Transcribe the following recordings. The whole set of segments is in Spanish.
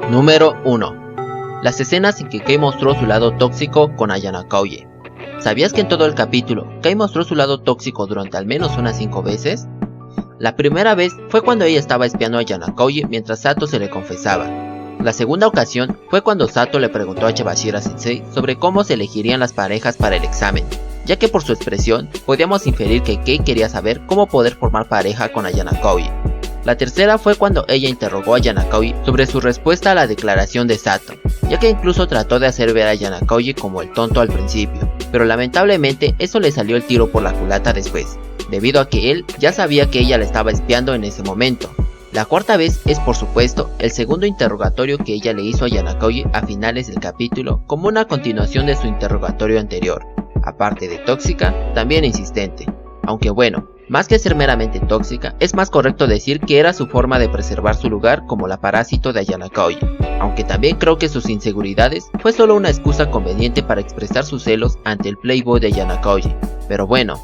Número 1. Las escenas en que Kei mostró su lado tóxico con Ayana Kouji. ¿Sabías que en todo el capítulo, Kei mostró su lado tóxico durante al menos unas 5 veces? La primera vez fue cuando ella estaba espiando a Ayana Kouji mientras Sato se le confesaba. La segunda ocasión fue cuando Sato le preguntó a Yabashira Sensei sobre cómo se elegirían las parejas para el examen, ya que por su expresión podíamos inferir que Kei quería saber cómo poder formar pareja con Ayana Kouji. La tercera fue cuando ella interrogó a Ayana Kouji sobre su respuesta a la declaración de Sato, ya que incluso trató de hacer ver a Ayana Kouji como el tonto al principio, pero lamentablemente eso le salió el tiro por la culata después, debido a que él ya sabía que ella le estaba espiando en ese momento. La cuarta vez es por supuesto el segundo interrogatorio que ella le hizo a Ayana Kouji a finales del capítulo como una continuación de su interrogatorio anterior, aparte de tóxica, también insistente, aunque bueno, más que ser meramente tóxica, es más correcto decir que era su forma de preservar su lugar como la parásito de Ayana Kouji, aunque también creo que sus inseguridades fue solo una excusa conveniente para expresar sus celos ante el playboy de Ayana Kouji, pero bueno.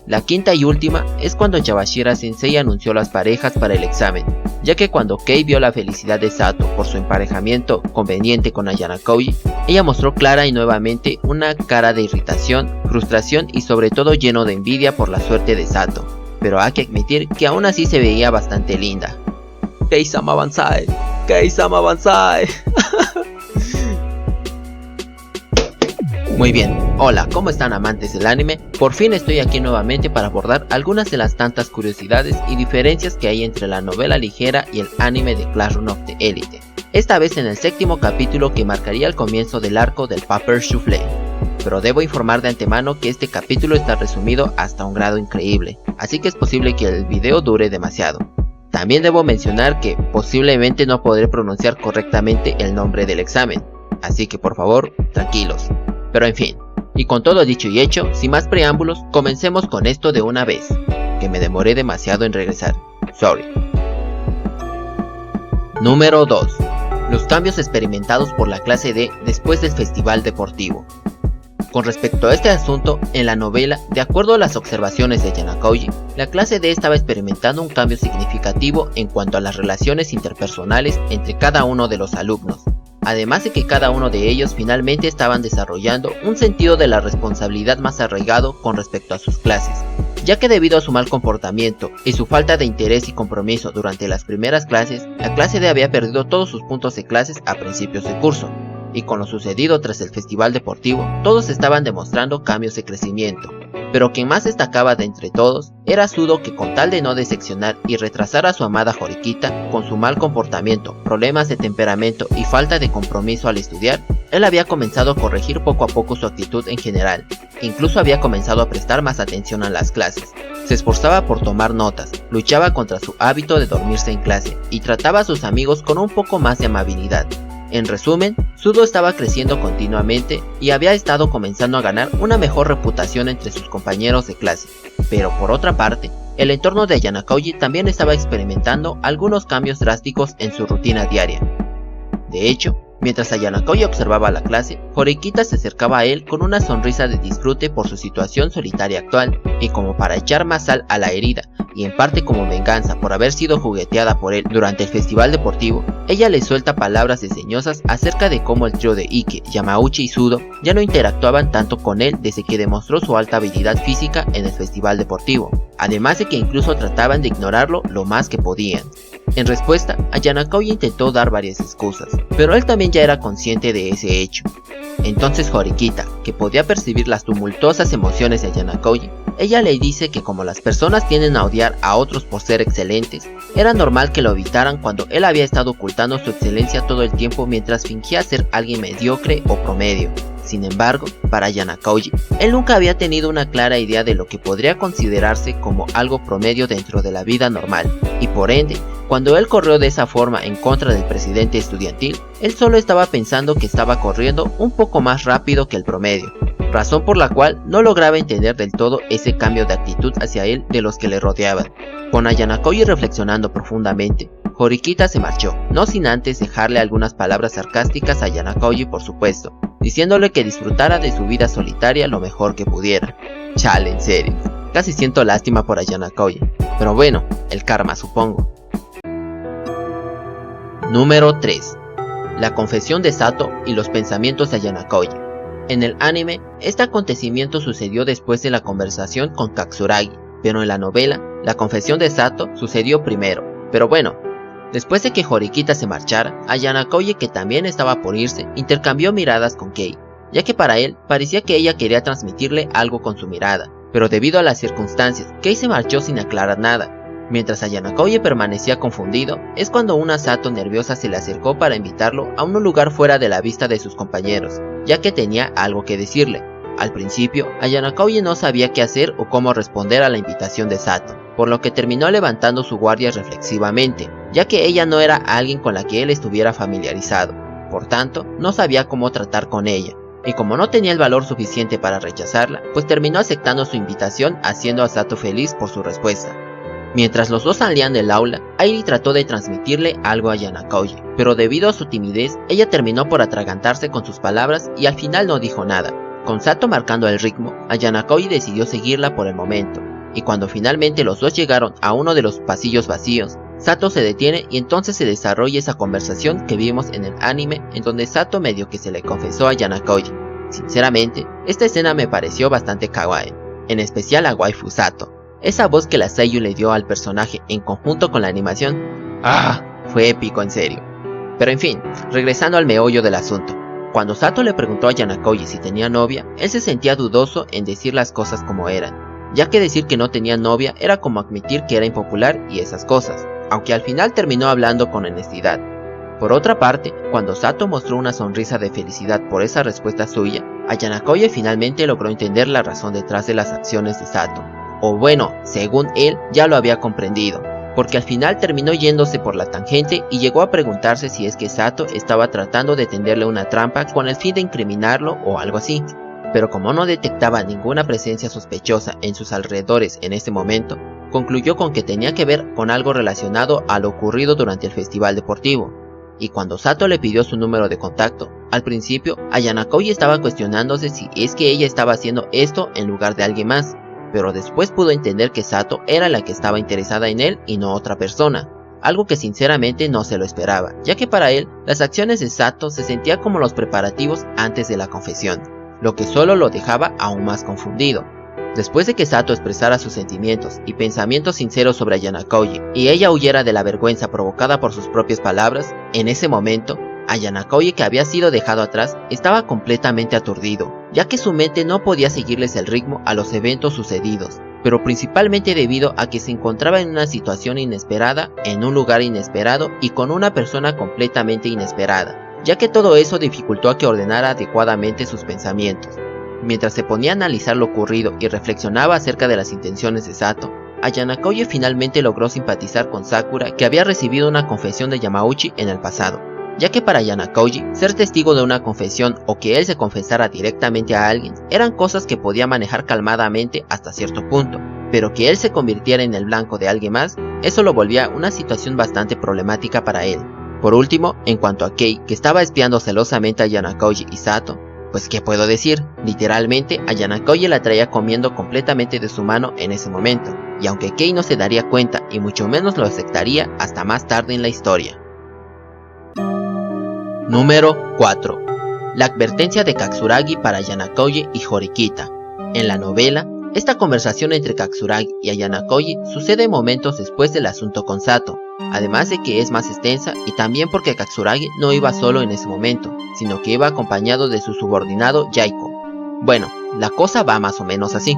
La quinta y última es cuando Yabashira Sensei anunció las parejas para el examen, ya que cuando Kei vio la felicidad de Sato por su emparejamiento conveniente con Ayana Kouji, ella mostró clara y nuevamente una cara de irritación, frustración y sobre todo lleno de envidia por la suerte de Sato, pero hay que admitir que aún así se veía bastante linda. Kei-sama Banzai, Kei-sama Banzai. Muy bien, hola, ¿cómo están amantes del anime? Por fin estoy aquí nuevamente para abordar algunas de las tantas curiosidades y diferencias que hay entre la novela ligera y el anime de Classroom of the Elite. Esta vez en el 7º capítulo que marcaría el comienzo del arco del Paper Soufflé. Pero debo informar de antemano que este capítulo está resumido hasta un grado increíble, así que es posible que el video dure demasiado. También debo mencionar que posiblemente no podré pronunciar correctamente el nombre del examen, así que por favor, tranquilos. Pero en fin, y con todo dicho y hecho, sin más preámbulos, comencemos con esto de una vez, que me demoré demasiado en regresar, sorry. Número 2. Los cambios experimentados por la clase D después del festival deportivo. Con respecto a este asunto, en la novela, de acuerdo a las observaciones de Ayana Kouji, la clase D estaba experimentando un cambio significativo en cuanto a las relaciones interpersonales entre cada uno de los alumnos. Además de que cada uno de ellos finalmente estaban desarrollando un sentido de la responsabilidad más arraigado con respecto a sus clases, ya que debido a su mal comportamiento y su falta de interés y compromiso durante las primeras clases, la clase D había perdido todos sus puntos de clases a principios de curso, y con lo sucedido tras el festival deportivo, todos estaban demostrando cambios de crecimiento. Pero quien más destacaba de entre todos era Sudo, que con tal de no decepcionar y retrasar a su amada Horikita con su mal comportamiento, problemas de temperamento y falta de compromiso al estudiar, él había comenzado a corregir poco a poco su actitud en general, e incluso había comenzado a prestar más atención a las clases. Se esforzaba por tomar notas, luchaba contra su hábito de dormirse en clase y trataba a sus amigos con un poco más de amabilidad. En resumen, Sudo estaba creciendo continuamente y había estado comenzando a ganar una mejor reputación entre sus compañeros de clase, pero por otra parte, el entorno de Ayana Kouji también estaba experimentando algunos cambios drásticos en su rutina diaria. De hecho, mientras Ayana Kouji observaba la clase, Horikita se acercaba a él con una sonrisa de disfrute por su situación solitaria actual, y como para echar más sal a la herida, y en parte como venganza por haber sido jugueteada por él durante el festival deportivo, ella le suelta palabras desdeñosas acerca de cómo el trío de Ike, Yamauchi y Sudo ya no interactuaban tanto con él desde que demostró su alta habilidad física en el festival deportivo, además de que incluso trataban de ignorarlo lo más que podían. En respuesta, Ayana Kouji intentó dar varias excusas, pero él también ya era consciente de ese hecho. Entonces Horikita, que podía percibir las tumultuosas emociones de Ayana Kouji, ella le dice que como las personas tienden a odiar a otros por ser excelentes, era normal que lo evitaran cuando él había estado ocultando su excelencia todo el tiempo mientras fingía ser alguien mediocre o promedio. Sin embargo, para Ayana Kouji, él nunca había tenido una clara idea de lo que podría considerarse como algo promedio dentro de la vida normal, y por ende, cuando él corrió de esa forma en contra del presidente estudiantil, él solo estaba pensando que estaba corriendo un poco más rápido que el promedio, razón por la cual no lograba entender del todo ese cambio de actitud hacia él de los que le rodeaban. Con Ayana Kouji reflexionando profundamente, Horikita se marchó, no sin antes dejarle algunas palabras sarcásticas a Ayana Kouji por supuesto, diciéndole que disfrutara de su vida solitaria lo mejor que pudiera. Chale, en serio, casi siento lástima por Ayana Kouji, pero bueno, el karma supongo. Número 3. la confesión de Sato y los pensamientos de Ayana Koji. En el anime, este acontecimiento sucedió después de la conversación con Katsuragi, pero en la novela, la confesión de Sato sucedió primero. Pero bueno, después de que Horikita se marchara, Ayana Koji, que también estaba por irse, intercambió miradas con Kei, ya que para él parecía que ella quería transmitirle algo con su mirada, pero debido a las circunstancias, Kei se marchó sin aclarar nada. Mientras Ayana Koji permanecía confundido, es cuando una Sato nerviosa se le acercó para invitarlo a un lugar fuera de la vista de sus compañeros, ya que tenía algo que decirle. Al principio, Ayana Koji no sabía qué hacer o cómo responder a la invitación de Sato, por lo que terminó levantando su guardia reflexivamente, ya que ella no era alguien con la que él estuviera familiarizado. Por tanto, no sabía cómo tratar con ella, y como no tenía el valor suficiente para rechazarla, pues terminó aceptando su invitación, haciendo a Sato feliz por su respuesta. Mientras los dos salían del aula, Airi trató de transmitirle algo a Ayana Koji, pero debido a su timidez, ella terminó por atragantarse con sus palabras y al final no dijo nada. Con Sato marcando el ritmo, Ayana Koji decidió seguirla por el momento, y cuando finalmente los dos llegaron a uno de los pasillos vacíos, Sato se detiene y entonces se desarrolla esa conversación que vimos en el anime, en donde Sato medio que se le confesó a Ayana Koji. Sinceramente, esta escena me pareció bastante kawaii, en especial a waifu Sato. Esa voz que la seiyuu le dio al personaje en conjunto con la animación, fue épico en serio. Pero en fin, regresando al meollo del asunto. Cuando Sato le preguntó a Ayana Koji si tenía novia, él se sentía dudoso en decir las cosas como eran, ya que decir que no tenía novia era como admitir que era impopular y esas cosas, aunque al final terminó hablando con honestidad. Por otra parte, cuando Sato mostró una sonrisa de felicidad por esa respuesta suya, Ayana Koji finalmente logró entender la razón detrás de las acciones de Sato. O bueno, según él, ya lo había comprendido, porque al final terminó yéndose por la tangente y llegó a preguntarse si es que Sato estaba tratando de tenderle una trampa con el fin de incriminarlo o algo así. Pero como no detectaba ninguna presencia sospechosa en sus alrededores en ese momento, concluyó con que tenía que ver con algo relacionado a lo ocurrido durante el festival deportivo. Y cuando Sato le pidió su número de contacto, al principio Ayana Koji estaba cuestionándose si es que ella estaba haciendo esto en lugar de alguien más, pero después pudo entender que Sato era la que estaba interesada en él y no otra persona, algo que sinceramente no se lo esperaba, ya que para él las acciones de Sato se sentían como los preparativos antes de la confesión, lo que solo lo dejaba aún más confundido. Después de que Sato expresara sus sentimientos y pensamientos sinceros sobre Ayana Koji y ella huyera de la vergüenza provocada por sus propias palabras, en ese momento, Ayana Koji, que había sido dejado atrás, estaba completamente aturdido, ya que su mente no podía seguirles el ritmo a los eventos sucedidos, pero principalmente debido a que se encontraba en una situación inesperada, en un lugar inesperado y con una persona completamente inesperada, ya que todo eso dificultó a que ordenara adecuadamente sus pensamientos. Mientras se ponía a analizar lo ocurrido y reflexionaba acerca de las intenciones de Sato, Ayana Koji finalmente logró simpatizar con Sakura, que había recibido una confesión de Yamauchi en el pasado, ya que para Ayana Koji, ser testigo de una confesión o que él se confesara directamente a alguien eran cosas que podía manejar calmadamente hasta cierto punto, pero que él se convirtiera en el blanco de alguien más, eso lo volvía una situación bastante problemática para él. Por último, en cuanto a Kei, que estaba espiando celosamente a Ayana Koji y Sato, pues qué puedo decir, literalmente Ayana Koji la traía comiendo completamente de su mano en ese momento, y aunque Kei no se daría cuenta y mucho menos lo aceptaría hasta más tarde en la historia. Número 4. La advertencia de Katsuragi para Ayana Koji y Horikita. En la novela, esta conversación entre Katsuragi y Ayana Koji sucede momentos después del asunto con Sato, además de que es más extensa y también porque Katsuragi no iba solo en ese momento, sino que iba acompañado de su subordinado Yaiko. Bueno, la cosa va más o menos así.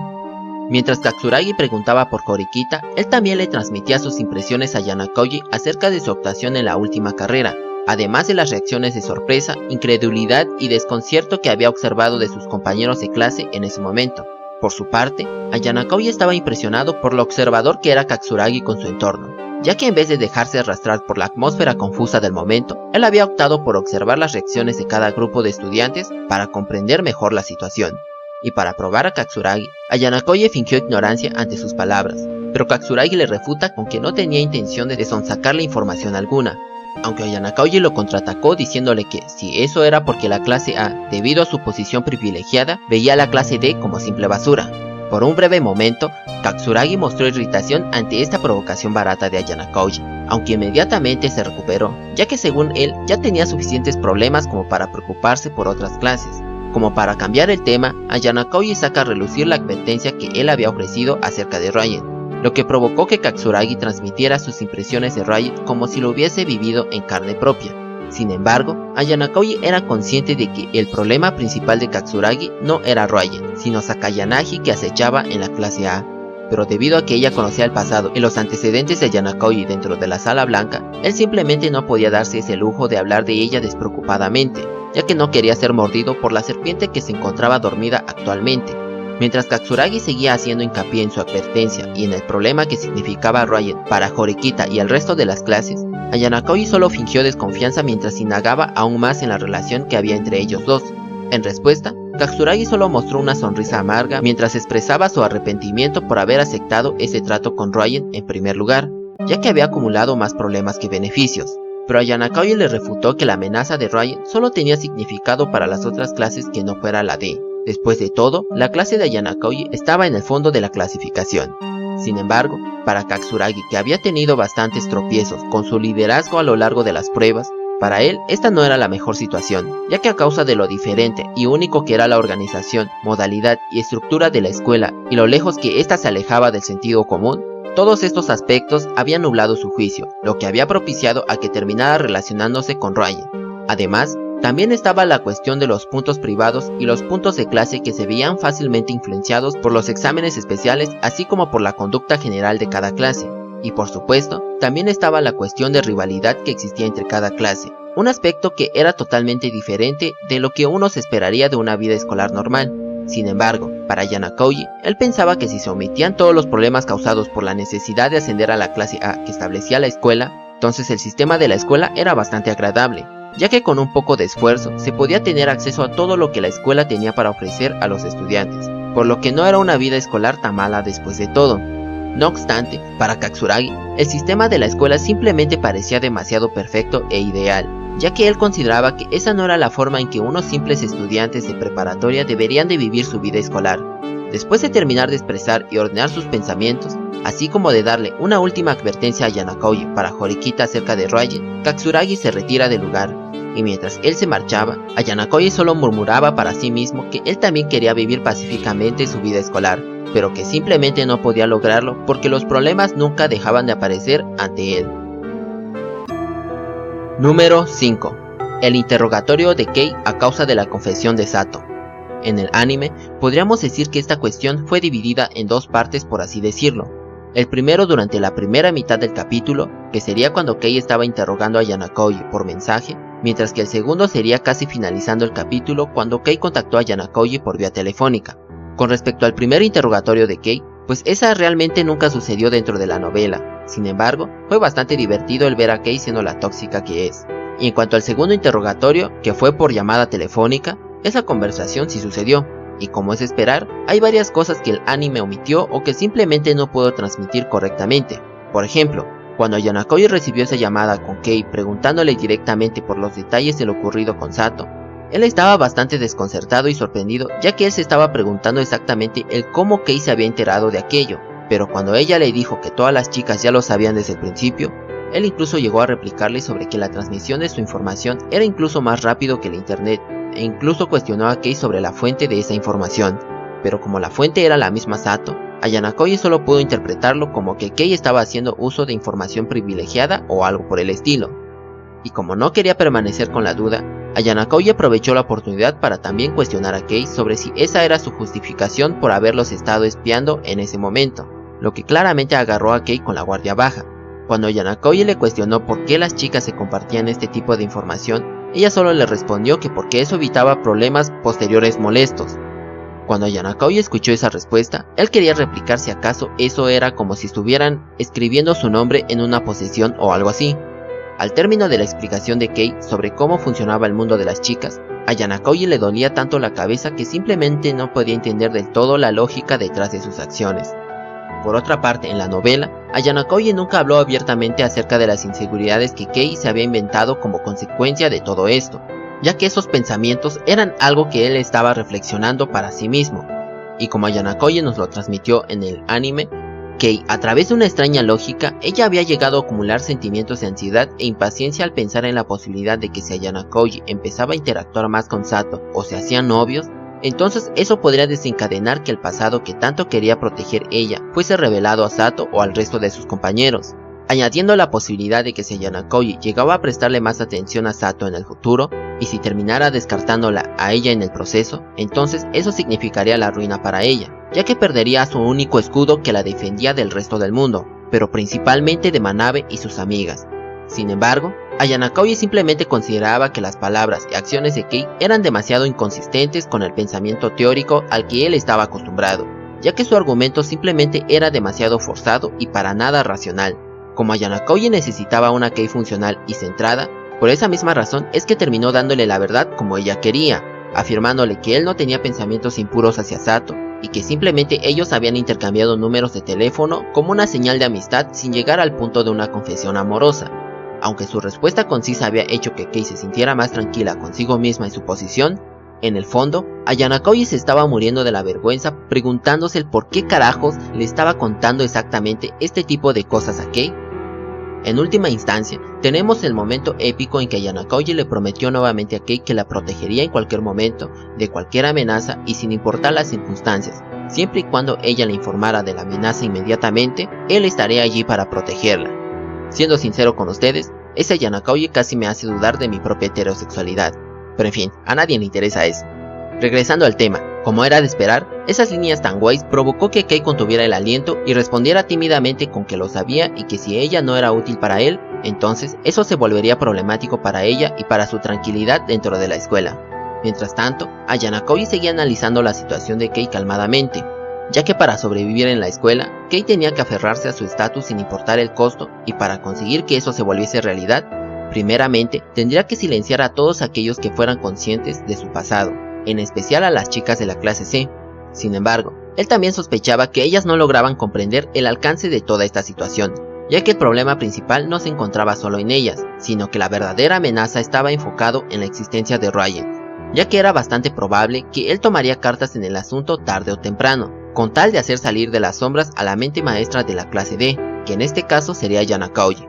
Mientras Katsuragi preguntaba por Horikita, él también le transmitía sus impresiones a Ayana Koji acerca de su actuación en la última carrera, además de las reacciones de sorpresa, incredulidad y desconcierto que había observado de sus compañeros de clase en ese momento. Por su parte, Ayana Koji estaba impresionado por lo observador que era Katsuragi con su entorno, ya que en vez de dejarse arrastrar por la atmósfera confusa del momento, él había optado por observar las reacciones de cada grupo de estudiantes para comprender mejor la situación. Y para probar a Katsuragi, Ayana Koji fingió ignorancia ante sus palabras, pero Katsuragi le refuta con que no tenía intención de sonsacarle información alguna, aunque Ayana Koji lo contraatacó diciéndole que si eso era porque la clase A, debido a su posición privilegiada, veía a la clase D como simple basura. Por un breve momento, Katsuragi mostró irritación ante esta provocación barata de Ayana Koji, aunque inmediatamente se recuperó, ya que según él ya tenía suficientes problemas como para preocuparse por otras clases. Como para cambiar el tema, Ayana Koji saca a relucir la advertencia que él había ofrecido acerca de Ryan, lo que provocó que Katsuragi transmitiera sus impresiones de Ryan como si lo hubiese vivido en carne propia. Sin embargo, Ayana Koji era consciente de que el problema principal de Katsuragi no era Ryan, sino Sakayanagi, que acechaba en la clase A. Pero debido a que ella conocía el pasado y los antecedentes de Ayana Koji dentro de la Sala Blanca, él simplemente no podía darse ese lujo de hablar de ella despreocupadamente, ya que no quería ser mordido por la serpiente que se encontraba dormida actualmente. Mientras Katsuragi seguía haciendo hincapié en su advertencia y en el problema que significaba Ryan para Horikita y el resto de las clases, Ayana Koji solo fingió desconfianza mientras indagaba aún más en la relación que había entre ellos dos. En respuesta, Katsuragi solo mostró una sonrisa amarga mientras expresaba su arrepentimiento por haber aceptado ese trato con Ryan en primer lugar, ya que había acumulado más problemas que beneficios. Pero Ayana Koji le refutó que la amenaza de Ryan solo tenía significado para las otras clases que no fuera la de. Después de todo, la clase de Ayana Koji estaba en el fondo de la clasificación. Sin embargo, para Katsuragi, que había tenido bastantes tropiezos con su liderazgo a lo largo de las pruebas, para él esta no era la mejor situación, ya que a causa de lo diferente y único que era la organización, modalidad y estructura de la escuela y lo lejos que ésta se alejaba del sentido común, todos estos aspectos habían nublado su juicio, lo que había propiciado a que terminara relacionándose con Ryan. Además, también estaba la cuestión de los puntos privados y los puntos de clase que se veían fácilmente influenciados por los exámenes especiales, así como por la conducta general de cada clase. Y por supuesto, también estaba la cuestión de rivalidad que existía entre cada clase, un aspecto que era totalmente diferente de lo que uno se esperaría de una vida escolar normal. Sin embargo, para Ayana Koji, él pensaba que si se omitían todos los problemas causados por la necesidad de ascender a la clase A que establecía la escuela, entonces el sistema de la escuela era bastante agradable, ya que con un poco de esfuerzo se podía tener acceso a todo lo que la escuela tenía para ofrecer a los estudiantes, por lo que no era una vida escolar tan mala después de todo. No obstante, para Katsuragi, el sistema de la escuela simplemente parecía demasiado perfecto e ideal, ya que él consideraba que esa no era la forma en que unos simples estudiantes de preparatoria deberían de vivir su vida escolar. Después de terminar de expresar y ordenar sus pensamientos, así como de darle una última advertencia a Ayana Koji para Horikita acerca de Ryan, Katsuragi se retira del lugar, y mientras él se marchaba, Ayana Koji solo murmuraba para sí mismo que él también quería vivir pacíficamente su vida escolar, pero que simplemente no podía lograrlo porque los problemas nunca dejaban de aparecer ante él. Número 5. El interrogatorio de Kei a causa de la confesión de Sato. En el anime, podríamos decir que esta cuestión fue dividida en dos partes, por así decirlo. El primero durante la primera mitad del capítulo, que sería cuando Kei estaba interrogando a Ayana Koji por mensaje, mientras que el segundo sería casi finalizando el capítulo cuando Kei contactó a Ayana Koji por vía telefónica. Con respecto al primer interrogatorio de Kei, pues esa realmente nunca sucedió dentro de la novela. Sin embargo, fue bastante divertido el ver a Kei siendo la tóxica que es. Y en cuanto al segundo interrogatorio, que fue por llamada telefónica, esa conversación sí sucedió. Y como es de esperar, hay varias cosas que el anime omitió o que simplemente no pudo transmitir correctamente. Por ejemplo, cuando Ayana Koji recibió esa llamada con Kei preguntándole directamente por los detalles de lo ocurrido con Sato, él estaba bastante desconcertado y sorprendido, ya que él se estaba preguntando exactamente el cómo Kei se había enterado de aquello, pero cuando ella le dijo que todas las chicas ya lo sabían desde el principio, él incluso llegó a replicarle sobre que la transmisión de su información era incluso más rápido que el internet, e incluso cuestionó a Kei sobre la fuente de esa información, pero como la fuente era la misma Sato, Ayana Koji solo pudo interpretarlo como que Kei estaba haciendo uso de información privilegiada o algo por el estilo. Y como no quería permanecer con la duda, Ayana Koji aprovechó la oportunidad para también cuestionar a Kei sobre si esa era su justificación por haberlos estado espiando en ese momento, lo que claramente agarró a Kei con la guardia baja. Cuando Ayana Koji le cuestionó por qué las chicas se compartían este tipo de información, ella solo le respondió que porque eso evitaba problemas posteriores molestos. Cuando Ayana Koji escuchó esa respuesta, él quería replicar si acaso eso era como si estuvieran escribiendo su nombre en una posesión o algo así. Al término de la explicación de Kei sobre cómo funcionaba el mundo de las chicas, a Ayana Koji le dolía tanto la cabeza que simplemente no podía entender del todo la lógica detrás de sus acciones. Por otra parte, en la novela, Ayana Koji nunca habló abiertamente acerca de las inseguridades que Kei se había inventado como consecuencia de todo esto, ya que esos pensamientos eran algo que él estaba reflexionando para sí mismo. Y como Ayana Koji nos lo transmitió en el anime, Kei, a través de una extraña lógica, ella había llegado a acumular sentimientos de ansiedad e impaciencia al pensar en la posibilidad de que si Ayana Koji empezaba a interactuar más con Sato o se hacían novios, entonces eso podría desencadenar que el pasado que tanto quería proteger ella fuese revelado a Sato o al resto de sus compañeros. Añadiendo la posibilidad de que si Ayana Koji llegaba a prestarle más atención a Sato en el futuro, y si terminara descartándola a ella en el proceso, entonces eso significaría la ruina para ella, ya que perdería a su único escudo que la defendía del resto del mundo, pero principalmente de Manabe y sus amigas. Sin embargo, Ayana Koji simplemente consideraba que las palabras y acciones de Kei eran demasiado inconsistentes con el pensamiento teórico al que él estaba acostumbrado, ya que su argumento simplemente era demasiado forzado y para nada racional. Como Ayana Koji necesitaba una Kei funcional y centrada, por esa misma razón es que terminó dándole la verdad como ella quería, afirmándole que él no tenía pensamientos impuros hacia Sato, y que simplemente ellos habían intercambiado números de teléfono como una señal de amistad sin llegar al punto de una confesión amorosa. Aunque su respuesta concisa había hecho que Kei se sintiera más tranquila consigo misma y su posición, en el fondo, Ayana Koji se estaba muriendo de la vergüenza preguntándose el por qué carajos le estaba contando exactamente este tipo de cosas a Kei. En última instancia, tenemos el momento épico en que Ayana Koji le prometió nuevamente a Kei que la protegería en cualquier momento, de cualquier amenaza y sin importar las circunstancias. Siempre y cuando ella le informara de la amenaza inmediatamente, él estaría allí para protegerla. Siendo sincero con ustedes, ese Ayana Koji casi me hace dudar de mi propia heterosexualidad. Pero en fin, a nadie le interesa eso. Regresando al tema, como era de esperar, esas líneas tan guays provocó que Kei contuviera el aliento y respondiera tímidamente con que lo sabía y que si ella no era útil para él, entonces eso se volvería problemático para ella y para su tranquilidad dentro de la escuela. Mientras tanto, Ayana Koji seguía analizando la situación de Kei calmadamente, ya que para sobrevivir en la escuela, Kei tenía que aferrarse a su estatus sin importar el costo, y para conseguir que eso se volviese realidad, primeramente tendría que silenciar a todos aquellos que fueran conscientes de su pasado, en especial a las chicas de la clase C. Sin embargo, él también sospechaba que ellas no lograban comprender el alcance de toda esta situación, ya que el problema principal no se encontraba solo en ellas, sino que la verdadera amenaza estaba enfocado en la existencia de Ryan, ya que era bastante probable que él tomaría cartas en el asunto tarde o temprano, con tal de hacer salir de las sombras a la mente maestra de la clase D, que en este caso sería Ayana Koji.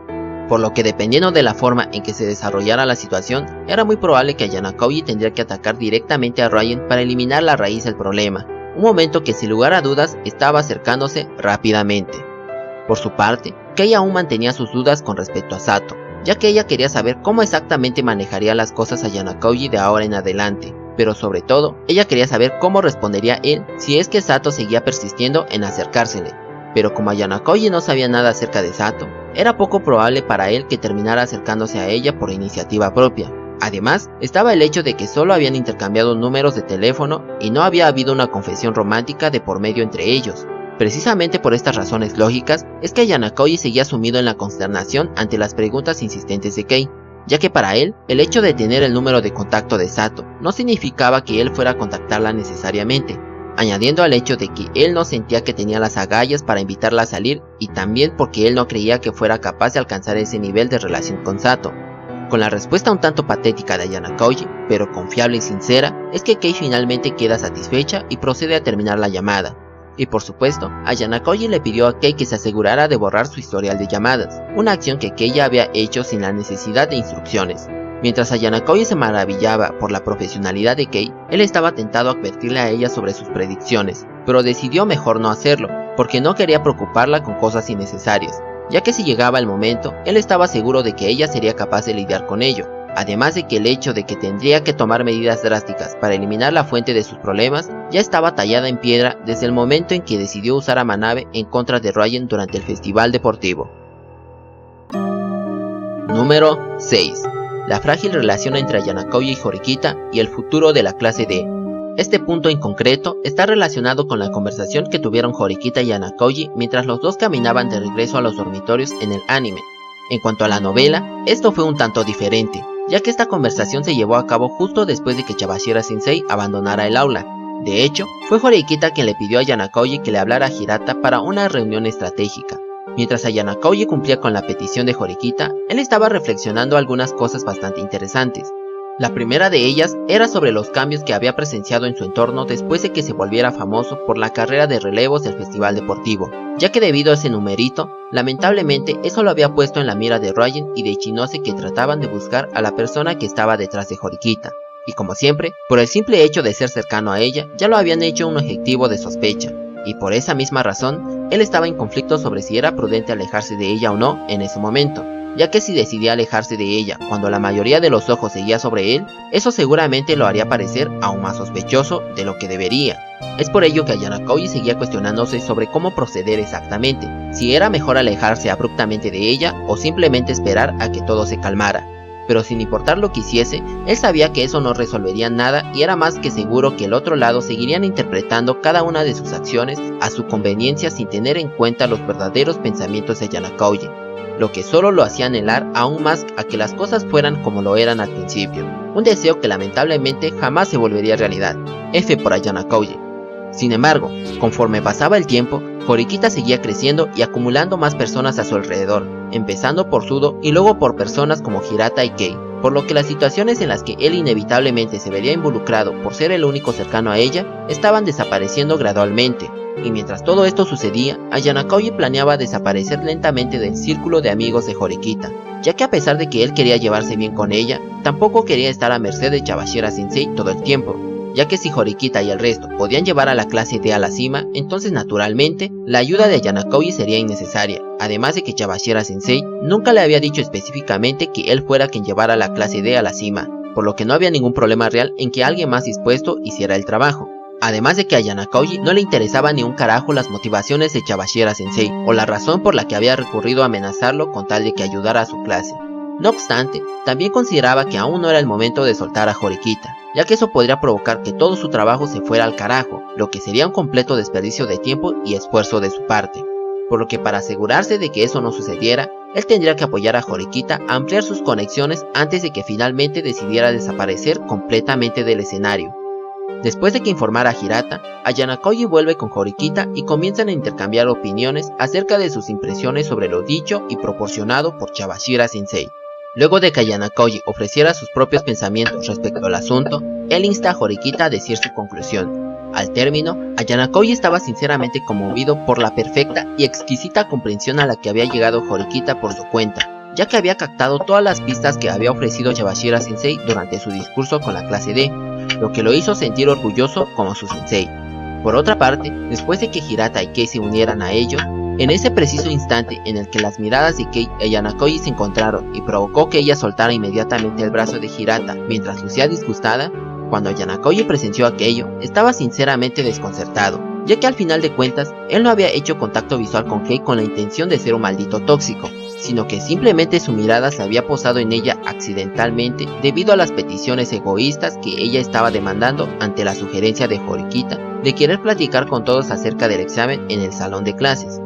Por lo que dependiendo de la forma en que se desarrollara la situación, era muy probable que Ayana Koji tendría que atacar directamente a Ryan para eliminar la raíz del problema, un momento que sin lugar a dudas estaba acercándose rápidamente. Por su parte, Kei aún mantenía sus dudas con respecto a Sato, ya que ella quería saber cómo exactamente manejaría las cosas Ayana Koji de ahora en adelante, pero sobre todo, ella quería saber cómo respondería él si es que Sato seguía persistiendo en acercársele. Pero como Ayana Koji no sabía nada acerca de Sato, era poco probable para él que terminara acercándose a ella por iniciativa propia. Además, estaba el hecho de que solo habían intercambiado números de teléfono y no había habido una confesión romántica de por medio entre ellos. Precisamente por estas razones lógicas, es que Ayana Koji seguía sumido en la consternación ante las preguntas insistentes de Kei, ya que para él, el hecho de tener el número de contacto de Sato no significaba que él fuera a contactarla necesariamente, añadiendo al hecho de que él no sentía que tenía las agallas para invitarla a salir y también porque él no creía que fuera capaz de alcanzar ese nivel de relación con Sato. Con la respuesta un tanto patética de Ayana Koji, pero confiable y sincera, es que Kei finalmente queda satisfecha y procede a terminar la llamada. Y por supuesto, Ayana Koji le pidió a Kei que se asegurara de borrar su historial de llamadas, una acción que Kei ya había hecho sin la necesidad de instrucciones. Mientras Ayana Koji se maravillaba por la profesionalidad de Kei, él estaba tentado a advertirle a ella sobre sus predicciones, pero decidió mejor no hacerlo, porque no quería preocuparla con cosas innecesarias, ya que si llegaba el momento, él estaba seguro de que ella sería capaz de lidiar con ello, además de que el hecho de que tendría que tomar medidas drásticas para eliminar la fuente de sus problemas ya estaba tallada en piedra desde el momento en que decidió usar a Manabe en contra de Ryan durante el festival deportivo. Número 6. La frágil relación entre Ayana Koji y Horikita y el futuro de la clase D. Este punto en concreto está relacionado con la conversación que tuvieron Horikita y Ayana Koji mientras los dos caminaban de regreso a los dormitorios en el anime. En cuanto a la novela, esto fue un tanto diferente, ya que esta conversación se llevó a cabo justo después de que Chabashira Sensei abandonara el aula. De hecho, fue Horikita quien le pidió a Ayana Koji que le hablara a Hirata para una reunión estratégica. Mientras Ayana Koji cumplía con la petición de Horikita, él estaba reflexionando algunas cosas bastante interesantes. La primera de ellas era sobre los cambios que había presenciado en su entorno después de que se volviera famoso por la carrera de relevos del festival deportivo, ya que debido a ese numerito, lamentablemente eso lo había puesto en la mira de Ryan y de Ichinose, que trataban de buscar a la persona que estaba detrás de Horikita. Y como siempre, por el simple hecho de ser cercano a ella, ya lo habían hecho un objetivo de sospecha, y por esa misma razón, él estaba en conflicto sobre si era prudente alejarse de ella o no en ese momento, ya que si decidía alejarse de ella cuando la mayoría de los ojos seguía sobre él, eso seguramente lo haría parecer aún más sospechoso de lo que debería. Es por ello que Ayana Koji seguía cuestionándose sobre cómo proceder exactamente, si era mejor alejarse abruptamente de ella o simplemente esperar a que todo se calmara. Pero sin importar lo que hiciese, él sabía que eso no resolvería nada y era más que seguro que el otro lado seguirían interpretando cada una de sus acciones a su conveniencia sin tener en cuenta los verdaderos pensamientos de Ayana Koji, lo que solo lo hacía anhelar aún más a que las cosas fueran como lo eran al principio, un deseo que lamentablemente jamás se volvería realidad. F por Ayana Koji. Sin embargo, conforme pasaba el tiempo, Horikita seguía creciendo y acumulando más personas a su alrededor, empezando por Sudo y luego por personas como Hirata y Kei, por lo que las situaciones en las que él inevitablemente se vería involucrado por ser el único cercano a ella, estaban desapareciendo gradualmente. Y mientras todo esto sucedía, Ayana Koji planeaba desaparecer lentamente del círculo de amigos de Horikita, ya que a pesar de que él quería llevarse bien con ella, tampoco quería estar a merced de Chabashira Sensei todo el tiempo, ya que si Horikita y el resto podían llevar a la clase D a la cima, entonces naturalmente la ayuda de Ayana Koji sería innecesaria, además de que Chabashira Sensei nunca le había dicho específicamente que él fuera quien llevara la clase D a la cima, por lo que no había ningún problema real en que alguien más dispuesto hiciera el trabajo. Además de que a Ayana Koji no le interesaba ni un carajo las motivaciones de Chabashira Sensei o la razón por la que había recurrido a amenazarlo con tal de que ayudara a su clase. No obstante, también consideraba que aún no era el momento de soltar a Horikita, ya que eso podría provocar que todo su trabajo se fuera al carajo, lo que sería un completo desperdicio de tiempo y esfuerzo de su parte. Por lo que para asegurarse de que eso no sucediera, él tendría que apoyar a Horikita a ampliar sus conexiones antes de que finalmente decidiera desaparecer completamente del escenario. Después de que informara a Hirata, Ayana Koji vuelve con Horikita y comienzan a intercambiar opiniones acerca de sus impresiones sobre lo dicho y proporcionado por Chabashira Sensei. Luego de que Ayana Koji ofreciera sus propios pensamientos respecto al asunto, él insta a Horikita a decir su conclusión. Al término, Ayana Koji estaba sinceramente conmovido por la perfecta y exquisita comprensión a la que había llegado Horikita por su cuenta, ya que había captado todas las pistas que había ofrecido Chabashira Sensei durante su discurso con la clase D, lo que lo hizo sentir orgulloso como su sensei. Por otra parte, después de que Hirata y Kei se unieran a ellos, en ese preciso instante en el que las miradas de Kei y Ayana Koji se encontraron y provocó que ella soltara inmediatamente el brazo de Hirata mientras lucía disgustada, cuando Ayana Koji presenció aquello, estaba sinceramente desconcertado, ya que al final de cuentas, él no había hecho contacto visual con Kei con la intención de ser un maldito tóxico, sino que simplemente su mirada se había posado en ella accidentalmente debido a las peticiones egoístas que ella estaba demandando ante la sugerencia de Horikita de querer platicar con todos acerca del examen en el salón de clases.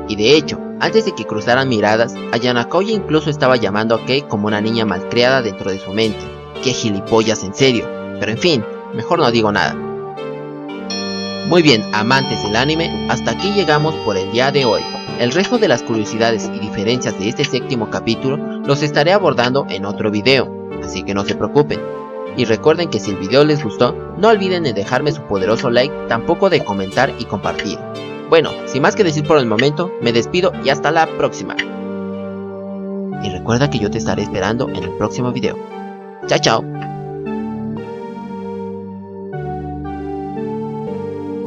Y de hecho, antes de que cruzaran miradas, Ayana Koji incluso estaba llamando a Kei como una niña malcriada dentro de su mente. ¡Qué gilipollas, en serio! Pero en fin, mejor no digo nada. Muy bien, amantes del anime, hasta aquí llegamos por el día de hoy. El resto de las curiosidades y diferencias de este séptimo capítulo los estaré abordando en otro video, así que no se preocupen. Y recuerden que si el video les gustó, no olviden de dejarme su poderoso like, tampoco de comentar y compartir. Bueno, sin más que decir por el momento, me despido y hasta la próxima. Y recuerda que yo te estaré esperando en el próximo video. Chao, chao.